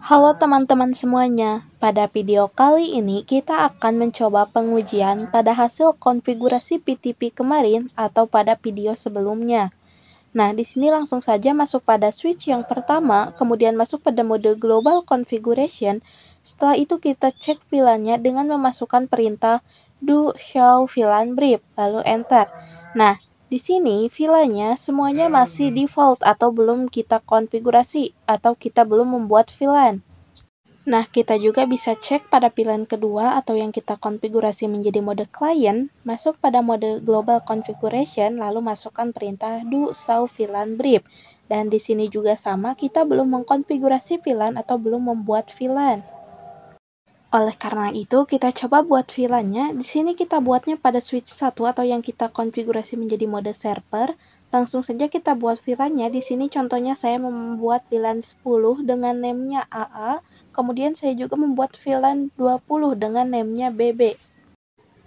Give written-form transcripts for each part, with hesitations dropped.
Halo teman-teman semuanya, pada video kali ini kita akan mencoba pengujian pada hasil konfigurasi PTP kemarin atau pada video sebelumnya. Nah, di sini langsung saja masuk pada switch yang pertama, kemudian masuk pada mode Global Configuration. Setelah itu kita cek VLAN-nya dengan memasukkan perintah do show VLAN brief, lalu enter. Nah, di sini VLAN-nya semuanya masih default atau belum kita konfigurasi atau kita belum membuat VLAN. Nah, kita juga bisa cek pada pilihan kedua atau yang kita konfigurasi menjadi mode client, masuk pada mode global configuration, lalu masukkan perintah do show VLAN brief. Dan di sini juga sama, kita belum mengkonfigurasi VLAN atau belum membuat VLAN. Oleh karena itu, kita coba buat VLAN-nya. Di sini kita buatnya pada switch 1 atau yang kita konfigurasi menjadi mode server. Langsung saja kita buat VLAN-nya. Di sini contohnya saya membuat VLAN 10 dengan name-nya AA. Kemudian saya juga membuat VLAN 20 dengan name-nya BB.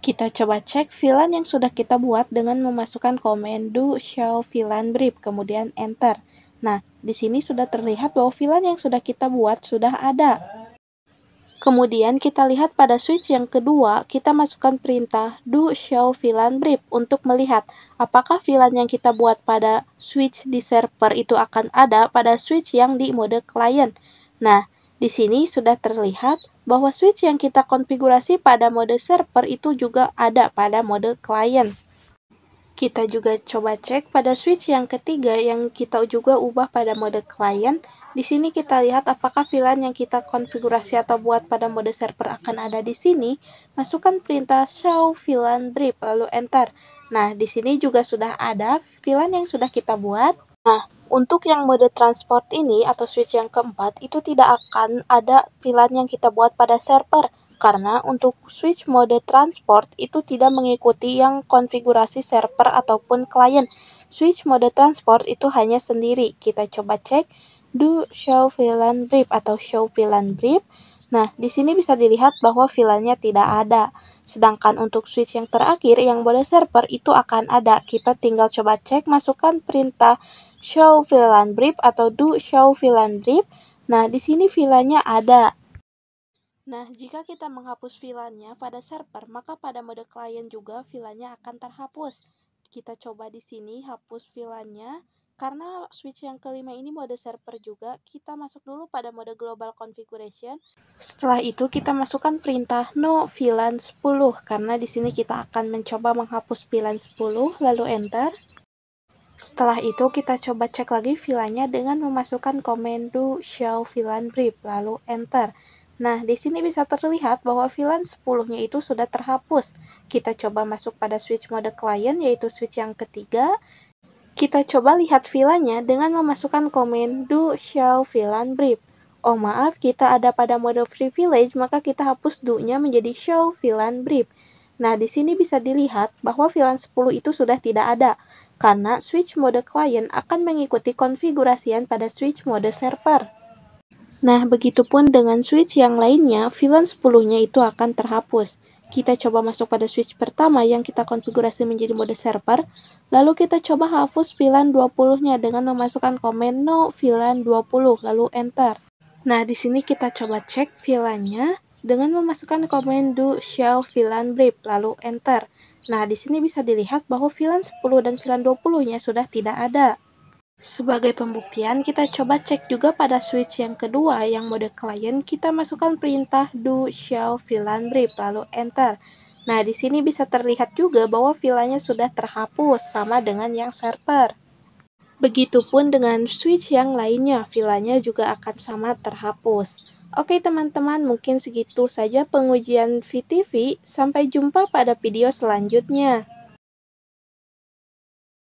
Kita coba cek VLAN yang sudah kita buat dengan memasukkan komen do show VLAN brief, kemudian enter. Nah, di sini sudah terlihat bahwa VLAN yang sudah kita buat sudah ada. Kemudian kita lihat pada switch yang kedua, kita masukkan perintah do show VLAN brief untuk melihat apakah VLAN yang kita buat pada switch di server itu akan ada pada switch yang di mode client. Nah, di sini sudah terlihat bahwa switch yang kita konfigurasi pada mode server itu juga ada pada mode client. Kita juga coba cek pada switch yang ketiga yang kita juga ubah pada mode client. Di sini kita lihat apakah VLAN yang kita konfigurasi atau buat pada mode server akan ada di sini. Masukkan perintah show VLAN brief lalu enter. Nah, di sini juga sudah ada VLAN yang sudah kita buat. Nah, untuk yang mode transport ini atau switch yang keempat itu tidak akan ada VLAN yang kita buat pada server. Karena untuk switch mode transport itu tidak mengikuti yang konfigurasi server ataupun klien. Switch mode transport itu hanya sendiri. Kita coba cek do show VLAN brief atau show VLAN brief. Nah, di sini bisa dilihat bahwa VLAN-nya tidak ada. Sedangkan untuk switch yang terakhir yang mode server itu akan ada. Kita tinggal coba cek, masukkan perintah show VLAN brief atau do show VLAN brief. Nah, di sini VLAN-nya ada. Nah, jika kita menghapus VLAN-nya pada server, maka pada mode client juga VLAN-nya akan terhapus. Kita coba di sini hapus VLAN-nya. Karena switch yang kelima ini mode server juga, kita masuk dulu pada mode global configuration. Setelah itu kita masukkan perintah no VLAN 10 karena di sini kita akan mencoba menghapus VLAN 10 lalu enter. Setelah itu kita coba cek lagi VLAN-nya dengan memasukkan komen do show VLAN brief lalu enter. Nah, di sini bisa terlihat bahwa VLAN 10-nya itu sudah terhapus. Kita coba masuk pada switch mode client, yaitu switch yang ketiga. Kita coba lihat VLAN-nya dengan memasukkan komen do show VLAN brief. Oh maaf, kita ada pada mode privilege, maka kita hapus do-nya menjadi show VLAN brief. Nah, di sini bisa dilihat bahwa VLAN 10 itu sudah tidak ada, karena switch mode client akan mengikuti konfigurasian pada switch mode server. Nah, begitupun dengan switch yang lainnya, VLAN 10-nya itu akan terhapus. Kita coba masuk pada switch pertama yang kita konfigurasi menjadi mode server, lalu kita coba hapus VLAN 20-nya dengan memasukkan komen no VLAN 20, lalu enter. Nah, di sini kita coba cek VLAN-nya dengan memasukkan komen do show VLAN brief, lalu enter. Nah, di sini bisa dilihat bahwa VLAN 10 dan VLAN 20-nya sudah tidak ada. Sebagai pembuktian, kita coba cek juga pada switch yang kedua yang mode client, kita masukkan perintah do show VLAN brief lalu enter. Nah, di sini bisa terlihat juga bahwa VLAN-nya sudah terhapus sama dengan yang server. Begitupun dengan switch yang lainnya, VLAN-nya juga akan sama terhapus. Oke teman-teman, mungkin segitu saja pengujian VTV. Sampai jumpa pada video selanjutnya.